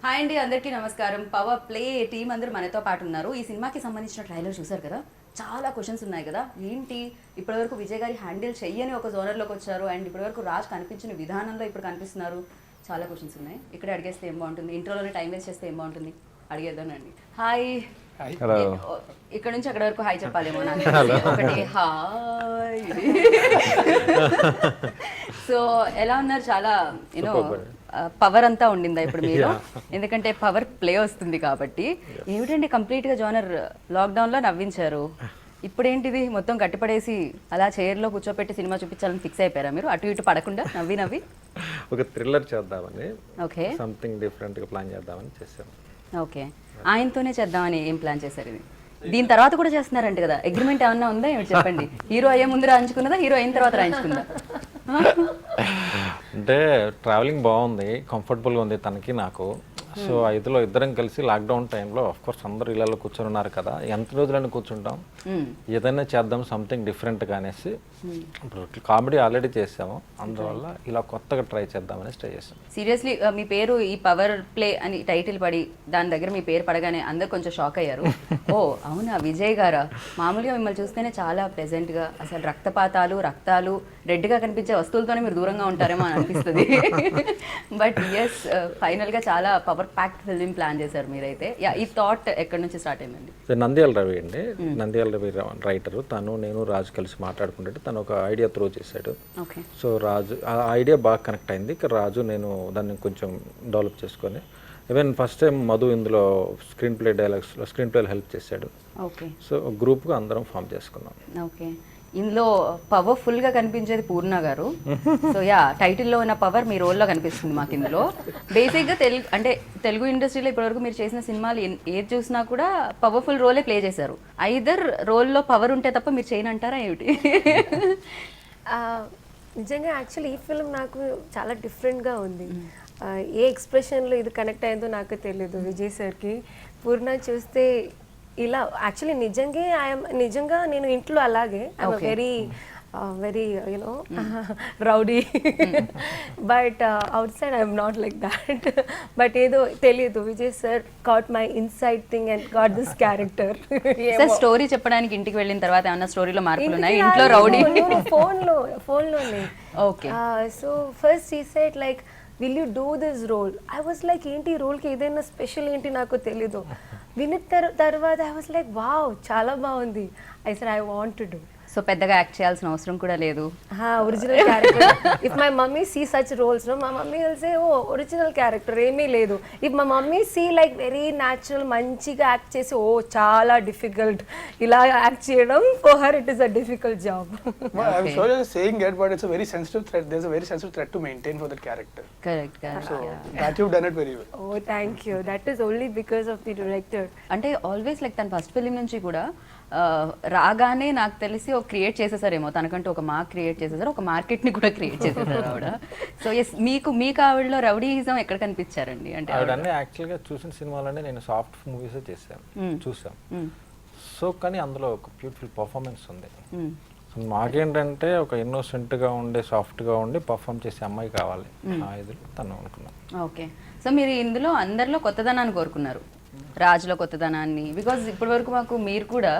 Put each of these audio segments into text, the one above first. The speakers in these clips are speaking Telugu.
హాయ్ అండి, అందరికీ నమస్కారం. పవర్ ప్లే టీం అందరూ మనతో పాటు ఉన్నారు. ఈ సినిమాకి సంబంధించిన ట్రైలర్ చూసారు కదా, చాలా క్వశ్చన్స్ ఉన్నాయి కదా. ఏంటి ఇప్పటివరకు విజయ్ గారి హ్యాండిల్ చెయ్యని ఒక జోనర్లోకి వచ్చారు, అండ్ ఇప్పటివరకు రాజ్ కనిపించిన విధానంలో ఇప్పుడు కనిపిస్తున్నారు. చాలా క్వశ్చన్స్ ఉన్నాయి. ఇక్కడ అడిగేస్తే ఏం బాగుంటుంది, ఇంట్రోలోనే టైం వేస్ట్ చేస్తే ఏం బాగుంటుంది, అడిగేద్దానండి. హాయ్. హలో. ఇక్కడ నుంచి అక్కడ వరకు హాయ్ చెప్పాలేమో నాకు తెలిసి. ఒకటి హాయ్. సో ఎలా ఉన్నారు? చాలా యూనో పవర్ అంతా ఉండిందా ఇప్పుడు మీరు? ఎందుకంటే పవర్ ప్లే వస్తుంది కాబట్టి. ఏమిటండి కంప్లీట్గా జోనర్ లాక్డౌన్లో నవ్వించారు, ఇప్పుడేంటిది మొత్తం కట్టిపడేసి అలా చైర్లో కూర్చోపెట్టి సినిమా చూపించాలని ఫిక్స్ అయిపోయారా మీరు? అటు ఇటు పడకుండా నవ్వి నవ్వి ఒక థ్రిల్లర్ చేద్దామని, ఓకే, సంథింగ్ డిఫరెంట్గా ప్లాన్ చేద్దామని చేశాను. ఓకే, ఆయనతోనే చేద్దామని ఏం ప్లాన్ చేశారు ఇది? దీని తర్వాత కూడా చేస్తున్నారంట కదా, అగ్రిమెంట్ ఏమన్నా ఉందా ఏమిటి చెప్పండి? హీరో అయ్యే ముందు రాయించుకున్నదా, హీరో అయిన తర్వాత రాయించుకుందా? అంటే ట్రావెలింగ్ బాగుంది, కంఫర్టబుల్గా ఉంది తనకి నాకు. సో ఐదులో ఇద్దరం కలిసి లాక్డౌన్ టైంలో కోర్స్ అందరూ ఇళ్ళలో కూర్చొని ఉన్నారు కదా, ఎంత రోజులని కూర్చుంటాం, ఏదైనా చేద్దాం సంథింగ్ డిఫరెంట్గా అనేసి. ఇప్పుడు కామెడీ ఆల్రెడీ చేసాము, అందువల్ల ఇలా కొత్తగా ట్రై చేద్దామని ట్రై చేసాం. సీరియస్లీ మీ పేరు ఈ పవర్ ప్లే అని టైటిల్ పడి దాని దగ్గర మీ పేరు పడగానే అందరు కొంచెం షాక్ అయ్యారు. ఓ అవునా, విజయ్ గారా? మామూలుగా మిమ్మల్ని చూస్తేనే చాలా ప్లెజెంట్గా, అసలు రక్తాలు రెడ్గా కనిపించే వస్తువులతోనే మీరు దూరంగా ఉంటారేమో అని అనిపిస్తుంది. బట్ ఎస్, ఫైనల్గా చాలా పవర్ ప్యాక్డ్ ఫిల్మ్ ప్లాన్ చేశారు మీరైతే. ఈ థాట్ ఎక్కడి నుంచి స్టార్ట్ అయిందండి? నంద్యాల రవి అండి, నంద్యాల రవి రైటరు. నేను రాజు కలిసి మాట్లాడుకుంటే తను ఒక ఐడియా త్రో చేశాడు. ఓకే. సో రాజు ఆ ఐడియా బాగా కనెక్ట్ అయింది. రాజు నేను దాన్ని కొంచెం డెవలప్ చేసుకొని, ఈవెన్ ఫస్ట్ టైం మధు ఇందులో స్క్రీన్ ప్లేలో హెల్ప్ చేశాడు. ఓకే. సో గ్రూప్గా అందరం ఫామ్ చేసుకున్నాం. ఓకే. ఇందులో పవర్ఫుల్గా కనిపించేది పూర్ణ గారు. సో యా, టైటిల్లో ఉన్న పవర్ మీ రోల్లో కనిపిస్తుంది మాకు ఇందులో. బేసిక్గా తెలుగు ఇండస్ట్రీలో ఇప్పటివరకు మీరు చేసిన సినిమాలు ఏది చూసినా కూడా పవర్ఫుల్ రోలే ప్లే చేశారు. ఐదర్ రోల్లో పవర్ ఉంటే తప్ప మీరు చేయనంటారా ఏమిటి? నిజంగా యాక్చువల్లీ ఈ ఫిల్మ్ నాకు చాలా డిఫరెంట్గా ఉంది. ఏ ఎక్స్ప్రెషన్లో ఇది కనెక్ట్ అయిందో నాకు తెలియదు విజయ్ సార్కి. పూర్ణ చూస్తే ఇలా యాక్చువల్లీ నిజంగా నేను ఇంట్లో అలాగే I'm very you know rowdy, but out side I'm not like that. But ఏదో తెలియదు, Vijay sir got my inside thing and got this character. Sir story చెప్పడానికి ఇంటికి వెళ్ళిన తర్వాత ఏమన్నా స్టోరీలో మార్పులు ఉన్నాయి? ఇంట్లో రౌడీ ఫోన్లోనే. Okay. So first he said like, will you do this role? I was like, ఏంటి ఈ రోల్కి ఏదైనా స్పెషల్ ఏంటి నాకు తెలీదు. విన్న తర్వాత ఐ వాజ్ లైక్, వావ్ చాలా బాగుంది. I said I want to do. So పెద్దగా యాక్ట్ చేయాల్సిన అవసరం కూడా లేదు. Original character. If my mummy see such roles, no my mummy will say, oh original character ఏమీ లేదు. If my mummy see like very natural, మంచిగా యాక్ట్ చేసి, ఓ చాలా డిఫికల్ట్ ఇలా యాక్ట్ చేయడం, for her it is a difficult job. I'm sure you're saying it, but it's a very sensitive thread. There's a very sensitive thread to maintain for that character. Correct. So that you've done it very well. Oh, thank you. That is only because of the director. అంటే ఆల్వేస్ లైక్ తన ఫస్ట్ ఫిలిం నుంచి కూడా రాగానే నాకు తెలిసి ఒక క్రియేట్ చేసేసారేమో, తనకంటూ ఒక మార్క్ క్రియేట్ చేసేసారు, ఒక మార్కెట్ని కూడా క్రియేట్ చేసేసారు ఆవిడ. సో ఎస్, మీకు ఆవిడలో రౌడీయిజం ఎక్కడ కనిపించారండి? అంటే ఆవిడన్నీ యాక్చువల్గా చూసిన సినిమాలోనే నేను సాఫ్ట్ మూవీసే చూసాం. సో కానీ అందులో ఒక బ్యూటిఫుల్ పర్ఫార్మెన్స్ ఉంది. సో మాకేంటంటే ఒక ఇన్నోసెంట్గా ఉండే, సాఫ్ట్గా ఉండి పర్ఫామ్ చేసే అమ్మాయి కావాలి, ఆ ఎదురు తను అనుకున్నాం. ఓకే. సో మీరు ఇందులో అందరిలో కొత్తదనాన్ని కోరుకున్నారు, రాజులో కొత్తదనాన్ని. బికాజ్ ఇప్పటి వరకు మాకు మీరు కూడా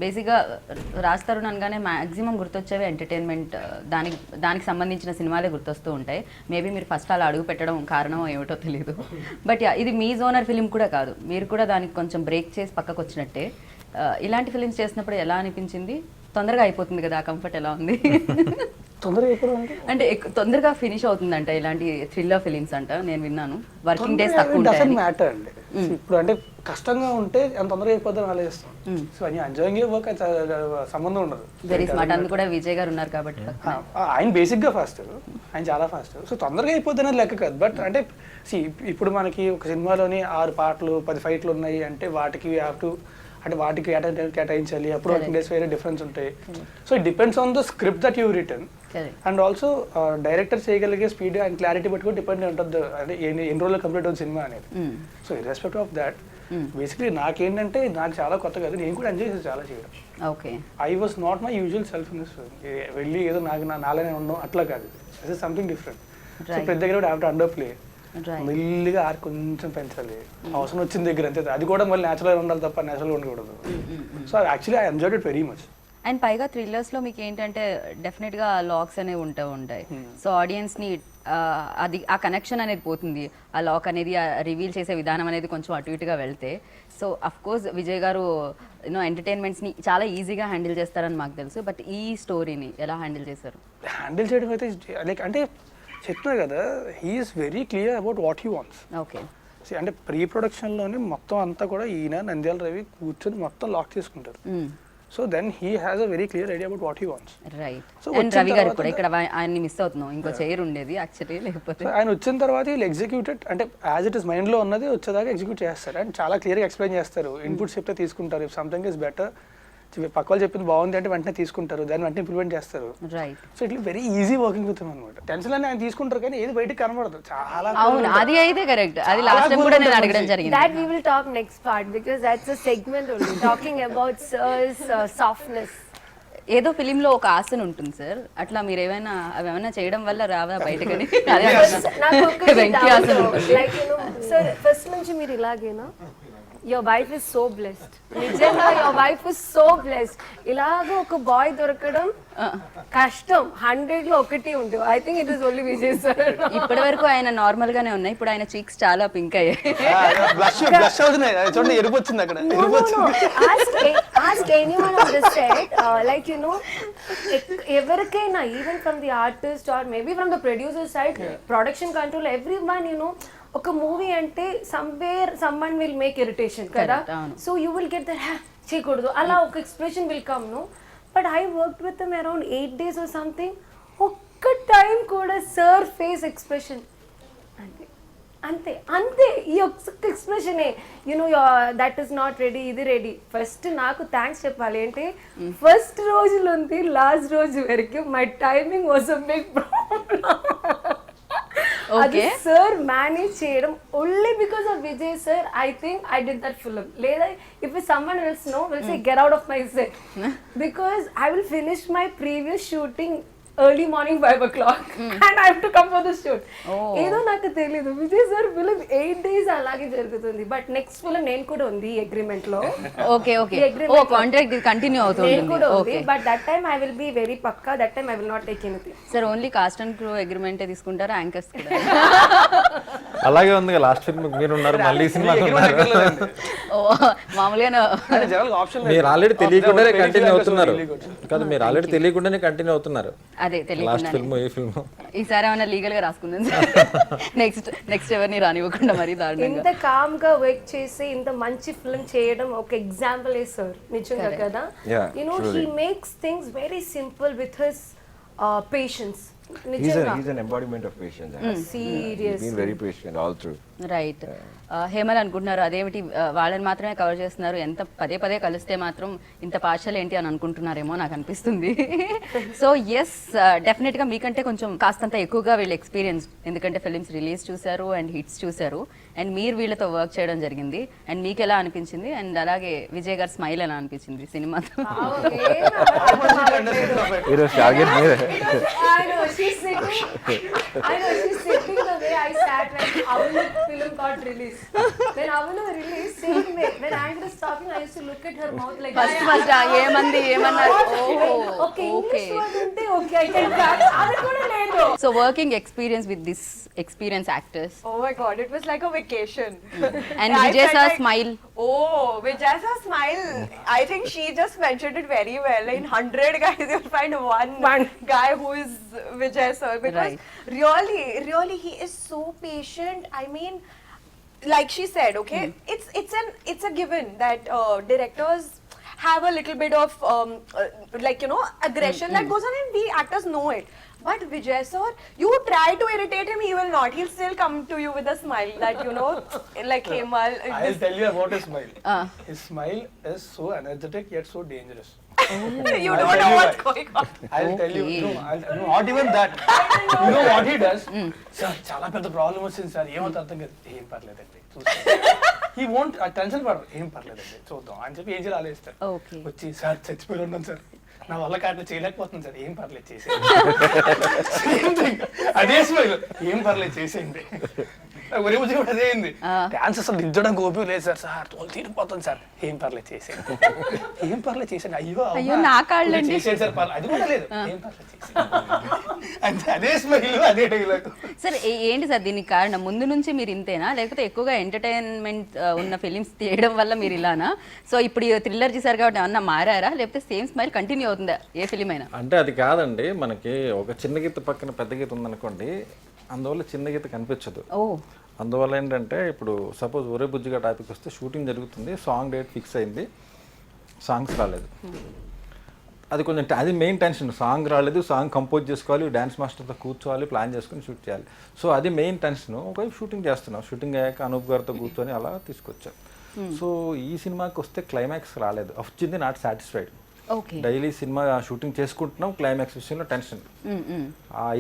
బేసిక్గా రాజ్ తరుణ్ అనగానే మ్యాక్సిమం గుర్తొచ్చేవి ఎంటర్టైన్మెంట్, దానికి సంబంధించిన సినిమాలే గుర్తొస్తూ ఉంటాయి. మేబీ మీరు ఫస్ట్ అలా అడుగు పెట్టడం కారణం ఏమిటో తెలియదు. బట్ ఇది మీ జోనర్ ఫిలిం కూడా కాదు, మీరు కూడా దానికి కొంచెం బ్రేక్ చేసి పక్కకు వచ్చినట్టే. ఇలాంటి ఫిలిమ్స్ చేసినప్పుడు ఎలా అనిపించింది? తొందరగా అయిపోతుంది కదా, ఆ కంఫర్ట్ ఎలా ఉంది? అంటే తొందరగా ఫినిష్ అవుతుందంట ఇలాంటి థ్రిల్లర్ ఫిలిమ్స్ అంట, నేను విన్నాను. వర్కింగ్ డేస్ తక్కువ ఉంటాయి. మ్యాటర్ అండి. ఇప్పుడు అంటే కష్టంగా ఉంటే ఎంత తొందరగా అయిపోద్దని ఆలోచిస్తాం. సో అని ఎంజాయింగ్ వర్క్ సంబంధం ఉండదు. Very smart. అందుకు కూడా విజయ్ గారు ఉన్నారు కాబట్టి. ఆయన బేసిక్గా ఫాస్ట్, ఆయన చాలా ఫాస్ట్. సో తొందరగా అయిపోద్ది అనేది లెక్క కాదు. బట్ అంటే ఇప్పుడు మనకి ఒక సినిమాలోని 6 పాటలు 10 ఫైట్లు ఉన్నాయి అంటే వాటికి వాటికి కేటాయించాలి. అప్పుడు వర్కింగ్ డేస్ వేరే డిఫరెన్స్ ఉంటాయి. So it depends on the script that you return. And also director చేయగలిగే స్పీడ్ అండ్ క్లారిటీ బట్టి కూడా డిపెండ్ ఉంటుంది, అంటే ఎన్ని రోజుల్లో కంప్లీట్ అవుతుంది సినిమా అనేది. సో ఇర్రెస్పెక్ట్ ఆఫ్ దాట్, బేసిక్లీ నాకేంటంటే నాకు చాలా కొత్త కాదు, నేను కూడా ఎంజాయ్ చేసి చాలా చేయడం. Okay. I was not my usual self in this film. వెళ్ళి ఏదో నాలానే ఉండడం అట్లా కాదు, this is something different. So ప్రతి దగ్గర కూడా have to under play. Right. మెల్లిగా ఆర్ కొంచెం పెంచాలి, అవసరం వచ్చిన దగ్గర అంతే, అది కూడా మళ్ళీ న్యాచురల్గా ఉండాలి తప్ప న్యాచురల్గా ఉండకూడదు. So actually I enjoyed it very much. And పైగా థ్రిల్లర్స్లో మీకు ఏంటంటే డెఫినెట్గా లాక్స్ అనేవి ఉంటాయి. సో ఆడియన్స్ని అది ఆ కనెక్షన్ అనేది పోతుంది, ఆ లాక్ అనేది రివీల్ చేసే విధానం అనేది కొంచెం అటు ఇటుగా వెళ్తే. సో అఫ్ కోర్స్ విజయ్ గారు ఎంటర్టైన్మెంట్స్ని చాలా ఈజీగా హ్యాండిల్ చేస్తారని మాకు తెలుసు. బట్ ఈ స్టోరీని ఎలా హ్యాండిల్ చేశారు? హ్యాండిల్ చేయడం అయితే లైక్ అంటే చెప్తున్నా కదా, he is very clear about what he wants. Okay. అంటే ప్రీ ప్రొడక్షన్లోనే మొత్తం అంతా కూడా ఈయన నంద్యాల రవి కూర్చొని మొత్తం లాక్ చేసుకుంటారు. So then he has a very clear idea about what he wants. Right. So, and Ravi garu కూడా ఇక్కడ ఆయన్ని మిస్ అవుతున్నాం, ఇంకో చైర్ ఉండేది యాక్చువల్లీ, లేకపోతే ఆయన వచ్చిన తర్వాత వీళ్ళు ఎగ్జిక్యూటెడ్ అంటే యాజ్ ఇట్ ఇస్ మైండ్లో ఉన్నది వచ్చేదాకా ఎగ్జిక్యూట్ చేస్తారు. అండ్ చాలా క్లియర్గా ఎక్స్ప్లెయిన్ చేస్తారు. ఇన్పుట్స్ చెప్తే తీసుకుంటారు. ఇఫ్ సంథింగ్ ఇస్ బెటర్, పక్క వాళ్ళు చెప్పింది బాగుంది అంటే వెంటనే తీసుకుంటారు, దాన్ని వెంటనే ఇంప్లిమెంట్ చేస్తారు. రైట్. సో ఇట్లా వెరీ ఈజీ వర్కింగ్ విత్ అనమాట. టెన్షన్ అని ఆయన తీసుకుంటారు కానీ ఏది బయటకు కనబడదు. చాలా అవును, అది అయితే కరెక్ట్. అది లాస్ట్ టైం కూడా నేను అడగడం జరిగింది. That we will talk next part because that's a segment only talking about sir's softness. ఏదో ఫిలింలో ఒక ఆసన ఉంటుంది సార్, అట్లా మీరు అవి ఏమైనా చేయడం వల్ల రావా బయటకని? నాకు ఒక వెంకీ ఆసన ఉంటుంది. Like you know sir, first నుంచి మీరు ఇలాగేనా? Your wife is so blessed. నిజంగా your wife is so blessed. ఇలాగ ఒక బాయ్ దొరకడం కష్టం. 100లో ఒకటి ఉంటుంది. I think it is only Vijay sir. ఇప్పటి వరకు ఆయన నార్మల్ గానే ఉన్నాయి, ఇప్పుడు ఆయన చీక్స్ చాలా పింక్ అయ్యాయి. బ్లష్ అవుతున్నాయి చూడండి, ఎరుపు వచ్చింది అక్కడ. Ask anyone on the set, like you know, ఎవరికైనా even from the artist or maybe from the producer side, production control, everyone, you know, ఒక మూవీ అంటే somewhere someone will make irritation కదా. So you will get that చేయకూడదు అలా ఒక expression will come, no? But I worked with him around 8 days or something. ఒక్క టైం కూడా సార్ ఫేస్ ఎక్స్ప్రెషన్ అంతే అంతే ఈ ఒక్క ఎక్స్ప్రెషనే, you know that is not ready, ఇది రెడీ. ఫస్ట్ నాకు థ్యాంక్స్ చెప్పాలి అంటే ఫస్ట్ రోజులు ఉంది లాస్ట్ రోజు వరకు my timing was a big problem. అది సార్ మేనేజ్ చేయడం only because of Vijay sir. I think I did that film. లేదా if someone else no will say get out of my set because I will finish my previous shooting early morning 5 o'clock and I have to come for the shoot. ఏదో నాకు తెలియదు. విజయ్ సార్ ఫిలిం 8 days అలాగే జరుగుతుంది. బట్ నెక్స్ట్ ఫిలిం నేను కూడా ఉంది అగ్రిమెంట్ లో. Okay okay. ఓ కాంట్రాక్ట్ కంటిన్యూ అవుతుంది. నేను కూడా ఉంది. But that time I will be very పక్కా. That time I will not take anything. Sir only cast and crew అగ్రిమెంటే తీసుకుంటారా, యాంకర్స్ కూడా? అలాగే ఉంది. లాస్ట్ ఫిల్మ్ మీరు ఉన్నారు, మళ్ళీ సినిమాకి ఉన్నారు. ఓ మామూలుగా మీరు ఆల్రెడీ తెలియకుండానే కంటిన్యూ అవుతున్నారు కదా, మీరు ఆల్రెడీ తెలియకుండానే కంటిన్యూ అవుతున్నారు. అదే లాస్ట్ తెలియకుండా ఫిల్మ్ ఏ ఫిల్మ్ ఈసారి ఏమైనా లీగల్ గా రాసుకుందాం సార్. నెక్స్ట్ ఎవరిని రానివ్వకుండా మరి దారుణంగా. ఇంత కామ్ గా వర్క్ చేసి ఇంత మంచి ఫిల్మ్ చేయడం ఒక ఎగ్జాంపుల్ ఏ సార్ నిజంగా కదా. You know he makes things very simple with his patience. He's an embodiment of patience. Seriously. He's been very patient all through. Right. Hemal అనుకుంటున్నారు అదేమిటి వాళ్ళని మాత్రమే కవర్ చేస్తున్నారు, ఎంత పదే పదే కలిస్తే మాత్రం ఇంత పార్షల్ ఏంటి అని అనుకుంటున్నారేమో నాకు అనిపిస్తుంది. సో ఎస్, డెఫినెట్గా మీకంటే కొంచెం కాస్తంత ఎక్కువగా వీళ్ళు ఎక్స్పీరియన్స్, ఎందుకంటే ఫిలిమ్స్ రిలీజ్ చూశారు అండ్ హిట్స్ చూశారు అండ్ మీరు వీళ్ళతో వర్క్ చేయడం జరిగింది. అండ్ మీకు ఎలా అనిపించింది? అండ్ అలాగే విజయ్ గారి స్మైల్ ఎలా అనిపించింది సినిమాతో? She's sitting the way I sat when Avulu film got released. When Avulu released, same way. When Andrew was talking, I used to look at her mouth like that. First ఏమంది ఏమన్నారు? Okay, English word unte okay, I can catch. Adi kuda ledu. So working experience with this experienced actors. Oh my god, it was like a vacation. And I Vijay felt sir like- smile. Oh, Vijay sir smile. I think she just mentioned it very well. In 100 guys, you'll find one guy who is Vijay sir. Because really, he is so patient. I mean, like she said, okay, it's a given that directors have a little bit of like, you know, aggression that goes on, and we actors know it. But Vijay sir, you try to irritate him, he will not. He'll still come to you with a smile that, you know, like Hemal. I'll tell you about his smile. His smile is so energetic yet so dangerous. You don't know what's going on. I'll tell you. No, not even that. You know what he does? Sir చాలా పెద్ద ప్రాబ్లం వచ్చింది సార్, ఏమవుతుంది అర్థం కాదు. ఏం పర్లేదండి ఈ వోంట్ టెన్షన్ పడరు, ఏం పర్లేదండి చూద్దాం అని చెప్పి ఏం చేయాలి ఆలోచిస్తారు. వచ్చి సార్ చచ్చిపోయి ఉన్నాను సార్, నా వల్ల కాదు చేయలేకపోతున్నాను సార్, ఏం పర్లేదు చేసేయండి. అదే స్మైల్, ఏం పర్లేదు చేసేయండి. ఒరే బుజ్జి కూడా అదే అయింది. డాన్స్ అసలు దిద్దడం గోపి లేదు సార్, సార్ తోలు తీరిపోతుంది సార్, ఏం పర్లేదు చేసాను, ఏం పర్లేదు చేసాను, అయ్యో అయ్యో, నా కాళ్ళండి. చేసాను సార్, పర్లేదు అది కూడా లేదు, ఏం పర్లేదు చేసాను, అదే స్మైల్ అదే డైలాగ్. సార్ ఏంటి సార్ దీనికి కారణం? ముందు నుంచి మీరు ఇంతేనా, లేకపోతే ఎక్కువగా ఎంటర్టైన్మెంట్ ఉన్న ఫిలిమ్స్ తీయడం వల్ల మీరు ఇలానా? సో ఇప్పుడు థ్రిల్లర్ చేశారు కాబట్టి ఏమన్నా మారారా, లేకపోతే సేమ్ స్మైల్ కంటిన్యూ అవుతుందా ఏ ఫిలిం అయినా? అంటే అది కాదండి, మనకి ఒక చిన్న గీత పక్కన పెద్ద గీత ఉందనుకోండి, అందువల్ల చిన్న గీత కనిపించదు. ఓ అందువల్ల ఏంటంటే ఇప్పుడు సపోజ్ ఒరే బుజ్జిగా టాపిక్ వస్తే షూటింగ్ జరుగుతుంది, సాంగ్ డేట్ ఫిక్స్ అయింది, సాంగ్స్ రాలేదు, అది కొంచెం అది మెయిన్ టెన్షన్. సాంగ్ రాలేదు, సాంగ్ కంపోజ్ చేసుకోవాలి, డ్యాన్స్ మాస్టర్తో కూర్చోవాలి, ప్లాన్ చేసుకుని షూట్ చేయాలి. సో అది మెయిన్ టెన్షన్. ఒకవైపు షూటింగ్ చేస్తున్నాం, షూటింగ్ అయ్యాక అనూప్ గారితో కూర్చొని అలా తీసుకొచ్చాం. సో ఈ సినిమాకి వస్తే క్లైమాక్స్ రాలేదు, వచ్చింది not satisfied. Okay. Daily cinema shooting చేసుకుంటున్నాం, క్లైమాక్స్ విషయంలో టెన్షన్.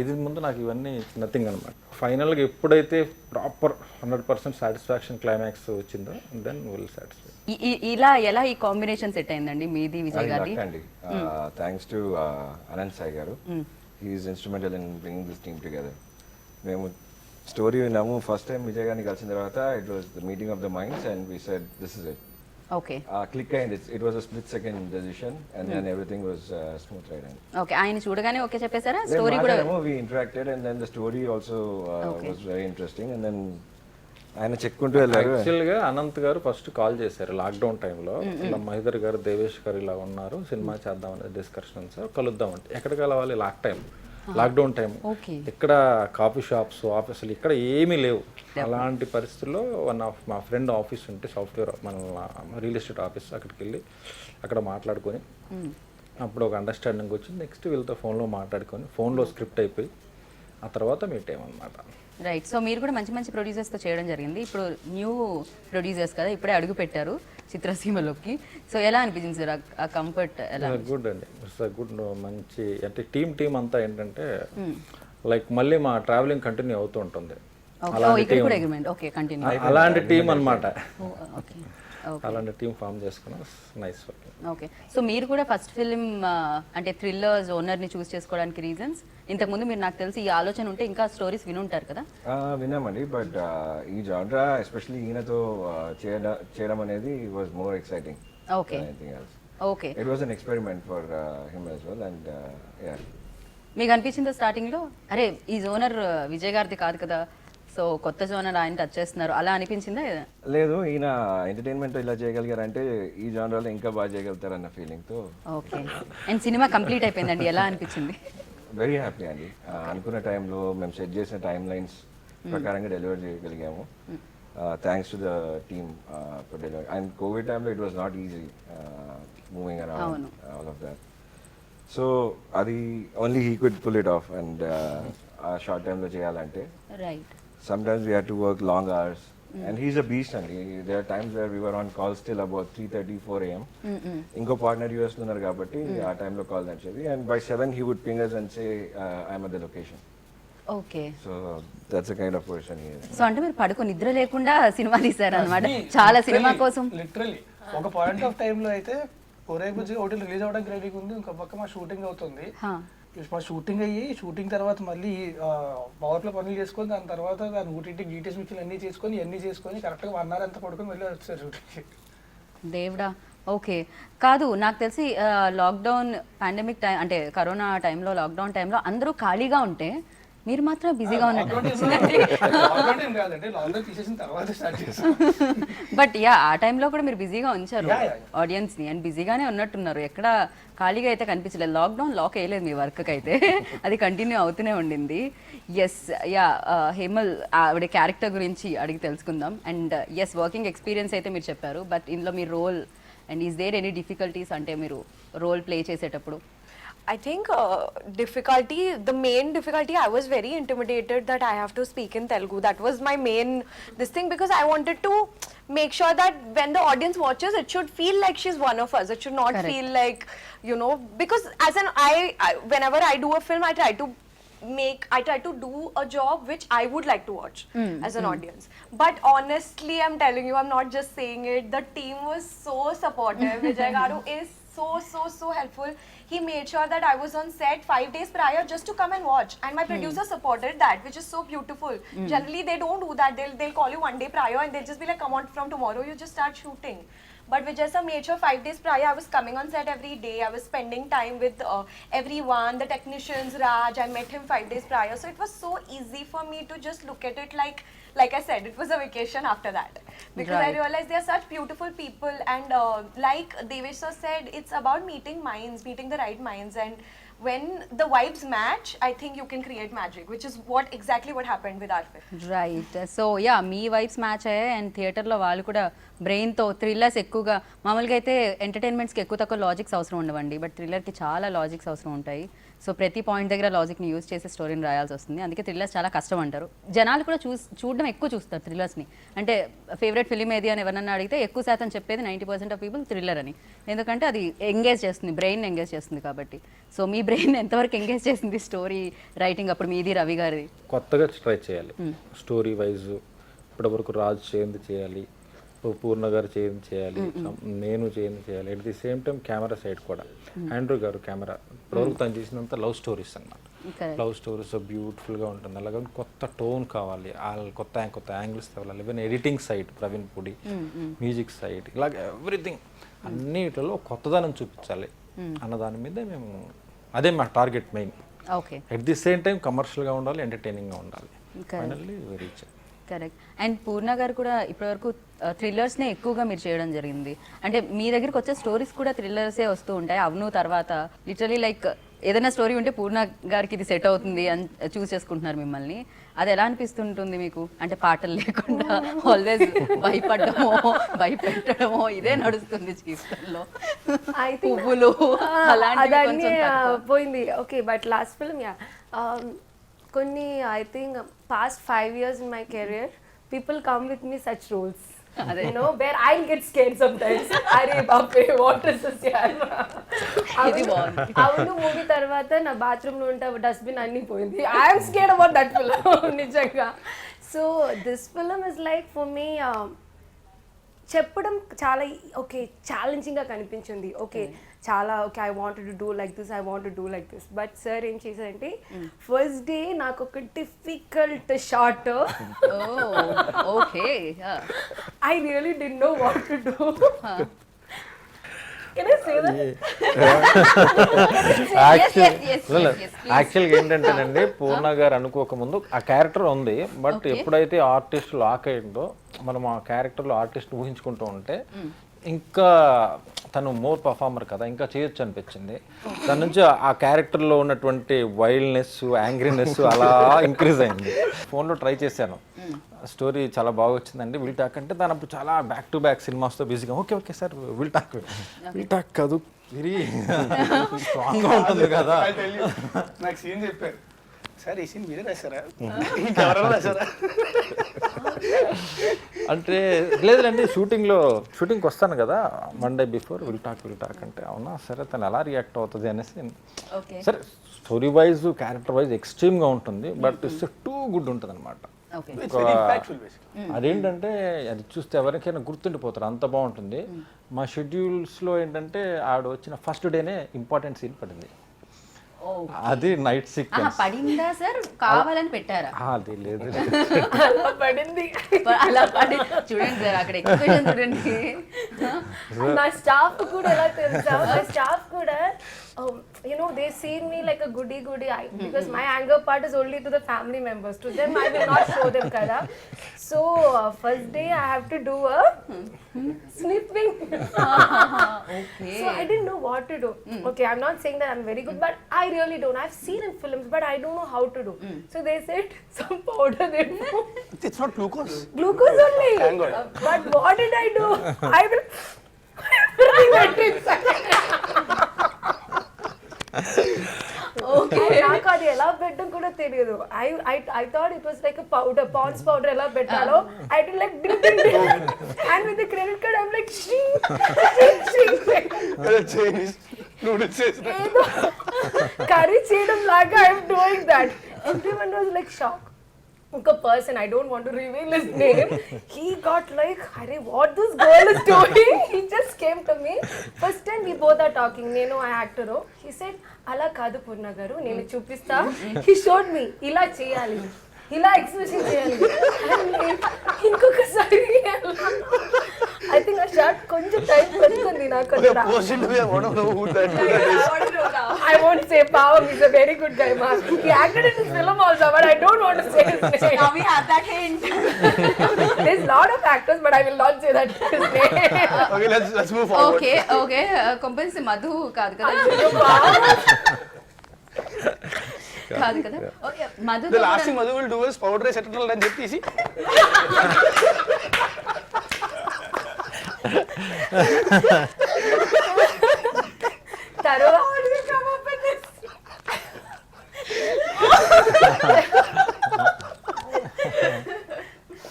ఇది ముందు నాకు ఇవన్నీ నథింగ్ అనమాట. ఫైనల్గా ఎప్పుడైతే ప్రాపర్ 100% సాటిస్ఫాక్షన్ క్లైమాక్స్ వచ్చిందో దెన్ విల్ సాటిస్ఫై. ఇలా ఎలా ఈ కాంబినేషన్ సెట్ అయిందండి మీది విజయ్ గారి? అండి థ్యాంక్స్ టు అనంత్ సాయి గారు, he is instrumental in bringing this team together. మేము స్టోరీ విన్నాము, ఫస్ట్ టైం విజయ్ గారిని కలిసిన తర్వాత it was the meeting of the minds and we said this is it. Okay. Click అయింది, it was a split second decision and then everything was smooth ride. Okay, ఆయన చూడగానే ఓకే చెప్పేశారా? స్టోరీ కూడా we interacted and then the story also was very interesting and then ఆయన చెక్కుంటూ వెళ్ళారు. యాక్చువల్గా అనంత్ గారు ఫస్ట్ కాల్ చేశారు లాక్డౌన్ టైంలో, ఇలా మహిదర్ గారు, దేవేష్ గారు ఇలా ఉన్నారు, సినిమా చేద్దామని డిస్కషన్ సార్, కలుద్దామంటే ఎక్కడికి వెళ్ళాలి, లాక్డౌన్ టైం, ఇక్కడ కాఫీ షాప్స్, ఆఫీసులు ఇక్కడ ఏమీ లేవు. అలాంటి పరిస్థితుల్లో మా ఫ్రెండ్ ఆఫీస్ ఉంటే సాఫ్ట్వేర్ మన రియల్ ఎస్టేట్ ఆఫీస్, అక్కడికి వెళ్ళి అక్కడ మాట్లాడుకొని అప్పుడు ఒక అండర్స్టాండింగ్ వచ్చింది. నెక్స్ట్ వీళ్ళతో ఫోన్లో మాట్లాడుకొని ఫోన్లో స్క్రిప్ట్ అయిపోయి ఆ తర్వాత మీట్ అయ్యామన్నమాట. రైట్. సో మీరు కూడా మంచి మంచి ప్రొడ్యూసర్స్తో చేయడం జరిగింది. ఇప్పుడు న్యూ ప్రొడ్యూసర్స్ కదా, ఇప్పుడే అడుగు పెట్టారు చిత్రసీమలోకి. సో ఎలా అనిపించింది సార్ ఆ కంఫర్ట్? ఎలా? గుడ్ అండి, ఇట్స్ గుడ్. మంచి అంటే టీమ్ అంతా ఏంటంటే లైక్ మళ్ళీ మా ట్రావెలింగ్ కంటిన్యూ అవుతూ ఉంటుంది. అలాంటి టీం అనమాట, అలాంటి టీం ఫామ్ చేసుకున్నాం. Nice working. ఓకే. సో మీరు కూడా ఫస్ట్ ఫిలిం అంటే థ్రిల్లర్ జోనర్ని చూస్ చేసుకోవడానికి రీజన్స్? ఇంతకుముందు మీరు నాకు తెలిసి ఈ ఆలోచన ఉంటే ఇంకా స్టోరీస్ వినుంటారు కదా? విన్నామండి, బట్ ఈ జాన్రా ఎస్పెషల్లీ ఈయనతో చేయడం అనేది was more exciting. Okay. Okay. It was an experiment for him as well and yeah. మీకు అనిపించిందా స్టార్టింగ్లో అరే ఈ జోనర్ విజయ్ గారిది కాదు కదా, సో కొత్త జోనర్ ఆయన టచ్ చేస్తున్నారు, అలా అనిపించిందా? లేదు, ఈయన ఎంటర్టైన్మెంట్ ఇలా చేయగలిగారంటే ఈ జానరాలో ఇంకా బాగా చేయగలుగుతారన్న ఫీలింగ్తో. ఓకే. అండ్ సినిమా కంప్లీట్ అయిపోయిందండి, ఎలా అనిపించింది? వెరీ హ్యాపీ అండి. అనుకున్న టైంలో మేము సెట్ చేసిన టైం లైన్స్ ప్రకారంగా డెలివర్ చేయగలిగాము. Thanks to the team for delivery. And covid టైంలో it was not easy moving around all of that. So అది only he could pull it off. And ఆ షార్ట్ టైంలో చేయాలంటే right. sometimes we had to work long hours and he's a beast and there are times where we were on calls till about 3:30 4 a.m. inko partner US lo unnaru kabatti aa time lo call nachevi and by 7 he would ping us and say I'm at the location. Okay, so that's the kind of person he is. so అంటే మీరు పడుకో నిద్ర లేకుండా సినిమా తీశారు అన్నమాట చాలా సినిమా కోసం. లిటరల్లీ ఒక పాయింట్ ఆఫ్ టైం లో అయితే ఒరే బుజ్జి ఒకటి రిలీజ్ అవ్వడానికి రెడీగా ఉంది, ఇంకో పక్క మా షూటింగ్ అవుతుంది. మా షూటింగ్ అయ్యి షూటింగ్ తర్వాత మళ్ళీ పవర్లో పనులు చేసుకొని దాని తర్వాత దాని ఊటీటీ డీటెయిల్స్ మిక్చర్లు అన్నీ చేసుకొని కరెక్ట్గా 1 hour అంతా పడుకొని వెళ్ళి వచ్చారు షూటింగ్కి. దేవుడా. ఓకే. కాదు, నాకు తెలిసి లాక్డౌన్ పాండమిక్ టైం అంటే కరోనా టైంలో లాక్డౌన్ టైంలో అందరూ ఖాళీగా ఉంటే మీరు మాత్రం బిజీగా ఉన్నట్టు. బట్ యా ఆ టైంలో కూడా మీరు బిజీగా ఉంచారు ఆడియన్స్ని అండ్ బిజీగానే ఉన్నట్టున్నారు, ఎక్కడ ఖాళీగా అయితే కనిపించలేదు. లాక్డౌన్ లాక్ వేయలేదు మీ వర్క్కి అయితే, అది కంటిన్యూ అవుతూనే ఉండింది. ఎస్ యా హేమల్ ఆవిడ క్యారెక్టర్ గురించి అడిగి తెలుసుకుందాం. అండ్ ఎస్ వర్కింగ్ ఎక్స్పీరియన్స్ అయితే మీరు చెప్పారు, బట్ ఇందులో మీ role and is there any difficulties అంటే మీరు రోల్ ప్లే చేసేటప్పుడు? I think the main difficulty, I was very intimidated that I have to speak in Telugu. That was my main this thing, because I wanted to make sure that when the audience watches, it should feel like she's one of us. It should not feel like, you know, because as an whenever I do a film, I try to do a job which I would like to watch as an audience. But honestly, I'm telling you, I'm not just saying it. The team was so supportive. Vijay Garu is so helpful. He made sure that I was on set 5 days prior just to come and watch, and my producer supported that, which is so beautiful. Generally they don't do that. They'll call you 1 day prior and they'll just be like, come on, from tomorrow you just start shooting. But Vijay sir made sure 5 days prior I was coming on set every day. I was spending time with everyone, the technicians, Raj. I met him 5 days prior, so it was so easy for me to just look at it like I said, it was a vacation after that, because I Right. realized they are such beautiful people, and like Devesh sir said, it's about meeting minds, meeting the right minds, and when the vibes match, I think you can create magic, which is exactly what happened with our film. Right so yeah me vibes match అయ్యాయి అండ్ థియేటర్లో వాళ్ళు కూడా బ్రెయిన్తో థ్రిల్లర్స్ ఎక్కువగా మామూలుగా అయితే ఎంటర్టైన్మెంట్స్కి ఎక్కువ తక్కువ లాజిక్స్ అవసరం ఉండవండి బట్ థ్రిల్లర్కి చాలా లాజిక్స్ అవసరం ఉంటాయి సో ప్రతి పాయింట్ దగ్గర లాజిక్ని యూజ్ చేసి స్టోరీని రాయాల్సి వస్తుంది అందుకే థ్రిల్లర్స్ చాలా కష్టం అంటారు జనాలు కూడా చూడడం ఎక్కువ చూస్తారు థ్రిల్లర్స్ని అంటే ఫేవరెట్ ఫిలిం ఏది అని ఎవరన్నా అడిగితే ఎక్కువ శాతం చెప్పేది 90% ఆఫ్ పీపుల్ థ్రిల్లర్ అని ఎందుకంటే అది ఎంగేజ్ చేస్తుంది బ్రెయిన్ ఎంగేజ్ చేస్తుంది కాబట్టి సో మీ బ్రెయిన్ ఎంతవరకు ఎంగేజ్ చేసింది స్టోరీ రైటింగ్ అప్పుడు మీది రవి గారిది కొత్తగా ట్రై చేయాలి స్టోరీ వైజ్ ఇప్పటివరకు రాజు చేయంది చేయాలి పూర్ణ గారు చేయంది చేయాలి నేను చేయంది చేయాలి at the same time camera side కూడా ఆండ్రూ గారు కెమెరా ఇప్పటివరకు తను చేసినంత లవ్ స్టోరీస్ అన్నమాట లవ్ స్టోరీస్ బ్యూటిఫుల్గా ఉంటుంది అలాగే కొత్త టోన్ కావాలి కొత్త కొత్త యాంగిల్స్ తేవాలి even editing side Praveen Pudi music side ఇలాగ ఎవ్రీథింగ్ అన్నిటిలో కొత్తదనం చూపించాలి అన్న దాని మీద మేము అదే మా target main okay at the same time కమర్షియల్గా ఉండాలి ఎంటర్టైనింగ్గా ఉండాలి finally very correct and Poorna గారు కూడా ఇప్పటివరకు థ్రిల్లర్స్నే ఎక్కువగా మీరు చేయడం జరిగింది అంటే మీ దగ్గరికి వచ్చే స్టోరీస్ కూడా థ్రిల్లర్సే వస్తూ ఉంటాయి అవును తర్వాత లిటరలీ లైక్ ఏదైనా స్టోరీ ఉంటే పూర్ణ గారికి ఇది సెట్ అవుతుంది అని చూస్ చేసుకుంటున్నారు మిమ్మల్ని అది ఎలా అనిపిస్తుంటుంది మీకు అంటే పాటలు లేకుండా ఆల్వేస్ భయపెట్టడమో ఇదే నడుస్తుంది చీఫ్లో పువ్వులు అలాంటివి అదన్నీ కొంచెం తక్కువ. పోయింది okay but last film yeah కొన్ని I think past 5 years in my career people come with me such roles you know where I'll get scared sometimes అరే బాపే what is this yaar ఇది బాగుంది. అవును మూవీ తర్వాత నా బాత్రూమ్ లో ఉంటే డస్ట్బిన్ అన్ని పోయింది I am scared about that film నిజంగా so this film is like for me చెప్పడం చాలా ఓకే ఛాలెంజింగ్గా కనిపించింది ఓకే చాలా okay I wanted to do like this but sir ఏం చేశారంటే ఫస్ట్ డే నాకు ఒక difficult shot okay I really డి know what to do can I say that యాక్చువల్గా ఏంటంటేనండి పూర్ణ గారు అనుకోకముందు ఆ క్యారెక్టర్ ఉంది బట్ ఎప్పుడైతే ఆర్టిస్ట్ లాక్ అయిందో మనం ఆ క్యారెక్టర్లో ఆర్టిస్ట్ ఊహించుకుంటూ ఉంటే ఇంకా తను మోర్ పర్ఫార్మర్ కదా ఇంకా చేయొచ్చు అనిపించింది దాని నుంచి ఆ క్యారెక్టర్లో ఉన్నటువంటి వైల్డ్నెస్ యాంగ్రీనెస్ అలా ఇంక్రీజ్ అయింది ఫోన్లో ట్రై చేశాను స్టోరీ చాలా బాగా వచ్చిందండి విల్ టాక్ అంటే దాని అప్పుడు చాలా బ్యాక్ టు బ్యాక్ సినిమాస్తో బిజీగా ఓకే సార్ విల్ టాక్ కాదు వెరీ స్ట్రాంగ్గా ఉంటుంది కదా నాకు సీన్ చెప్పారు సార్ ఈ సీన్ మీరే రాశారా ఇంకెవరైనా రాశారా అంటే లేదండి షూటింగ్కి వస్తాను కదా 1 day బిఫోర్ విల్ టాక్ అంటే అవునా సరే తను ఎలా రియాక్ట్ అవుతుంది అనేసి ఓకే సరే స్టోరీ వైజ్ క్యారెక్టర్ వైజ్ ఎక్స్ట్రీమ్గా ఉంటుంది బట్ ఇట్స్ టూ గుడ్ ఉంటుంది అనమాట okay it's very impactful basic అదేంటంటే అది చూస్తే ఎవరికైనా గుర్తుండిపోతారు అంత బాగుంటుంది మా షెడ్యూల్స్లో ఏంటంటే ఆవిడ వచ్చిన ఫస్ట్ డేనే ఇంపార్టెంట్ సీన్ పడింది అది నైట్ సీక్వెన్స్ పడిందా సార్ కావాలని పెట్టారా అది లేదు అలా పడింది అలా పడి చూడండి సార్ అక్కడ ఎక్స్ప్రెషన్ చూడండి నా స్టాఫ్ కూడా ఎలా తెలుసా నా స్టాఫ్ కూడా you know they see me like a goody because my anger part is only to the family members to them I will not show them kada so first day I have to do a sniffing okay so I didn't know what to do okay I'm not saying that I'm very good but I really don't I've seen in films but I don't know how to do so they said some powder they it's not glucose glucose only Thank God. but what did I do I will let it నాకు అది ఎలా పెట్టడం కూడా తెలియదు I thought it was like a powder Pond's powder ఎలా పెట్టాలో I did like ding and with the credit card I'm like shing Chinese noodles చేసిన ఏదో కర్రీ చేయడం లాగా I'm doing that everyone was like shocked ఒక person, I don't want to reveal his name, he got like, అరే what this girl is doing. He just came to me first time we both are talking, నేను ఆ యాక్టర్. he said అలా కాదు పూర్ణ గారు, నేను చూపిస్తా. he showed me ఇలా చేయాలి, ఇలా ఎక్స్ప్రెషన్ చేయాలి. ఇంకొకసారి ఐ థింక్ ఆ షార్ట్ కొంచెం టైం పడుతుంది నాకు. I won't say Pavam is a very good guy, man. He acted in this film also, but I don't want to say his name. Now we have that hint. There's a lot of actors, but I will not say that his name. Okay, let's move forward. Okay కొంపల్సి మధు కాదు కదా, కాదు కదా. Okay Madhu The last thing Madhu will do is powder rice eternal అని చెప్పేసి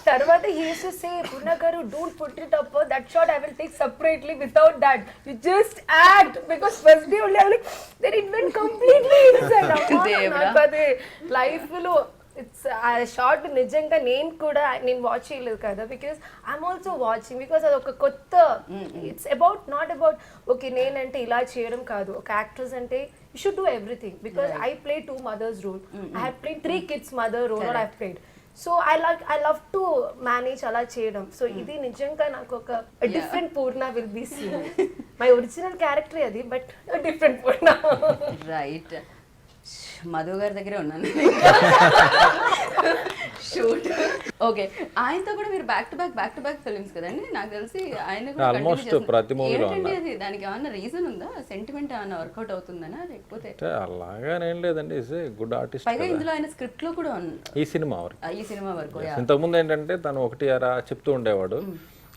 తర్వాత he used to say, Purna garu, don't put it up, that shot I will take separately without that, you just act, because first day only I was like, then it went completely inside. నాకు అది లైఫ్ లో ఇట్స్ ఆ షార్ట్ నిజంగా నేను కూడా నేను వాచ్ చేయలేదు కదా, because I'm also watching, because అది ఒక కొత్త, it's about not about okay నేనంటే ఇలా చేయడం కాదు, ఒక యాక్ట్రెస్ అంటే you should do everything, because I play 2 mothers role, I have played 3 kids mother role, what I have played. So I love to manage అలా చేయడం. సో ఇది నిజంగా నాకు ఒక different Poorna will be scene. My original character అది, but different Poorna. Right, Madhu గారి దగ్గరే ఉన్నాను షూట్. ఓకే, ఆయనతో కూడా మీరు బ్యాక్ టు బ్యాక్ ఫిల్మ్స్ కదండి, నాకు తెలిసి ఆయన కూడా Almost continue చేస్తున్నారు. ప్రతి మూవీలో ఏంటండి అది, దానికి ఏమన్నా రీజన్ ఉందా, సెంటిమెంట్ ఏమన్నా వర్కౌట్ అవుతుందనా, లేకపోతే అంటే అలాగేం లేదండి, ఈజ్ ఏ గుడ్ ఆర్టిస్ట్. పైగా ఇందులో ఆయన స్క్రిప్ట్ లో కూడా ఈ సినిమా వరకు, ఈ సినిమా వరకు ఇంతకుముందు ఏంటంటే తను ఒకటి అరా చెప్తూ ఉండేవాడు,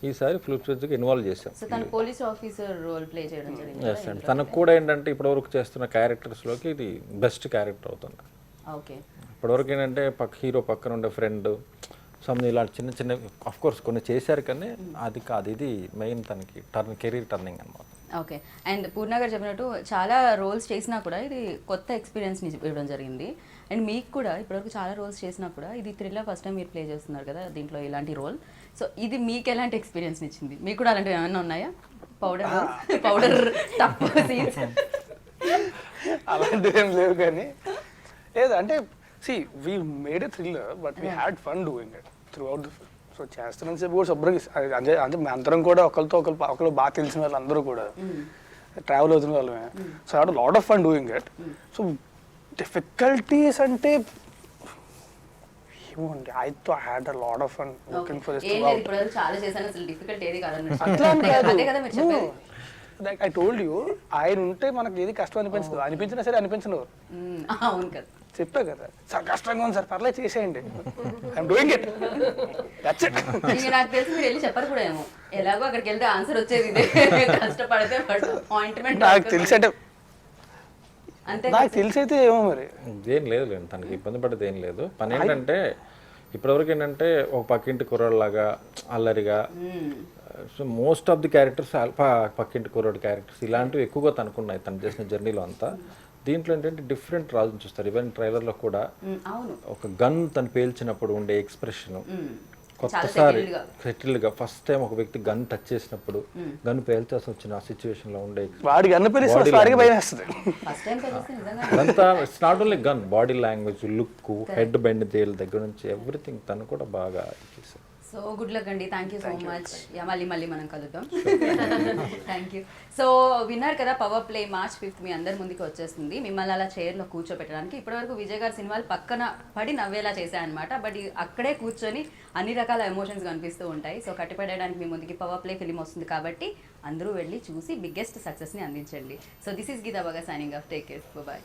ఈసారి ఫ్లిప్స్కి ఇన్వాల్వ్ చేసాం. సో తను పోలీస్ ఆఫీసర్ రోల్ ప్లే చేయడం జరిగింది. ఎస్ అండి, తనకు కూడా ఏంటంటే ఇప్పటివరకు చేస్తున్న క్యారెక్టర్స్లోకి ఇది బెస్ట్ క్యారెక్టర్ అవుతుంది. ఓకే, ఇప్పటివరకు ఏంటంటే హీరో పక్కన ఉండే ఫ్రెండ్ సంథింగ్ ఇలాంటి చిన్న చిన్న ఆఫ్ కోర్స్ కొన్ని చేశారు, కానీ అది కాదు, ఇది మెయిన్ తనకి కెరీర్ టర్నింగ్ అనమాట. ఓకే, అండ్ పూర్ణ గారు చెప్పినట్టు చాలా రోల్స్ చేసినా కూడా ఇది కొత్త ఎక్స్పీరియన్స్ని ఇవ్వడం జరిగింది. అండ్ మీకు కూడా ఇప్పటివరకు చాలా రోల్స్ చేసినా కూడా ఇది థ్రిల్లర్ ఫస్ట్ టైం మీరు ప్లే చేస్తున్నారు కదా దీంట్లో ఇలాంటి రోల్. సో ఇది మీకు ఎలాంటి ఎక్స్పీరియన్స్ ఇచ్చింది? మీకు కూడా అలాంటివి ఏమైనా ఉన్నాయా? పౌడర్ టఫ్ సీన్స్ అలాంటివి ఏం లేవు, కానీ లేదు అంటే we made a thriller, but we had fun doing it throughout the film. So చేస్తున్నంత సేపు కూడా శుభ్రంగా అంటే మేము అందరం కూడా ఒకరు బాగా తెలిసిన వాళ్ళు అందరూ కూడా ట్రావెల్ అవుతున్న వాళ్ళమే. So had lot of fun doing it. So difficulties అంటే ఏమోండి, I had a lot of fun working for this. చాలా చేశాను, అసలు డిఫికల్ట్ ఏది కాదు. అట్లా అదే కదా మీరు చెప్పేది. లైక్ ఐ టోల్డ్ యూ, ఆయన ఉంటే మనకి ఏది కష్టం అనిపించదు, అనిపించినా సరే అనిపించను. అవును కదా, చెప్పా కదా సార్ కష్టంగా ఉంది సార్, పర్లేదు చేసేయండి, I'm doing it, that's it. ఇంకా నాకు తెలిసి మీరు వెళ్ళి చెప్పరు కూడా ఏమో, ఎలాగో అక్కడికి వెళ్తే ఆన్సర్ వచ్చేది ఇదే, కష్టపడితే అపాయింట్మెంట్. నాకు తెలిసి అంటే అంతే, నాకు తెలిసి అయితే ఏమో మరి ఏం లేదు, తనకి ఇబ్బంది పడేది ఏం లేదు. పని ఏంటంటే ఇప్పటివరకు ఏంటంటే ఒక పక్కింటి కుర్రాళ్ళలాగా అల్లరిగా, so most of the characters పక్కింటి కుర్రాడు క్యారెక్టర్స్ ఇలాంటివి ఎక్కువగా తనకున్నాయి తను చేసిన జర్నీలో అంతా. దీంట్లో ఏంటంటే డిఫరెంట్ రాజుని చూస్తారు. ఈవెన్ ట్రైలర్లో కూడా ఒక గన్ తను పేల్చినప్పుడు ఉండే ఎక్స్ప్రెషన్, కొత్తసారి సెటిల్డ్గా ఫస్ట్ టైం ఒక వ్యక్తి గన్ టచ్ చేసినప్పుడు గన్ పేల్చాల్సి వచ్చిన ఆ సిచ్యువేషన్ లో ఉండే వాడికి అదంతా it's not only gun, body language, look, head bend they'll దగ్గర నుంచి ఎవ్రీథింగ్ తను కూడా బాగా చేశారు. సో గుడ్ లక్ అండి, థ్యాంక్ యూ సో మచ్. మళ్ళీ మనం కలుద్దాం. Thank you. సో విన్నారు కదా, పవర్ ప్లే March 5th మీ అందరి ముందుకు వచ్చేస్తుంది. మిమ్మల్ని అలా చైర్లో కూర్చోపెట్టడానికి ఇప్పటివరకు విజయ్ గారి సినిమాలు పక్కన పడి నవ్వేలా చేశాయన్నమాట. బట్ అక్కడే కూర్చొని అన్ని రకాల ఎమోషన్స్ కనిపిస్తూ ఉంటాయి. సో కట్టిపడడానికి మీ ముందుకి పవర్ ప్లే ఫిలిం వస్తుంది కాబట్టి అందరూ వెళ్ళి చూసి బిగ్గెస్ట్ సక్సెస్ని అందించండి. సో దిస్ ఈస్ గీతా బాగా signing off, take care, bye.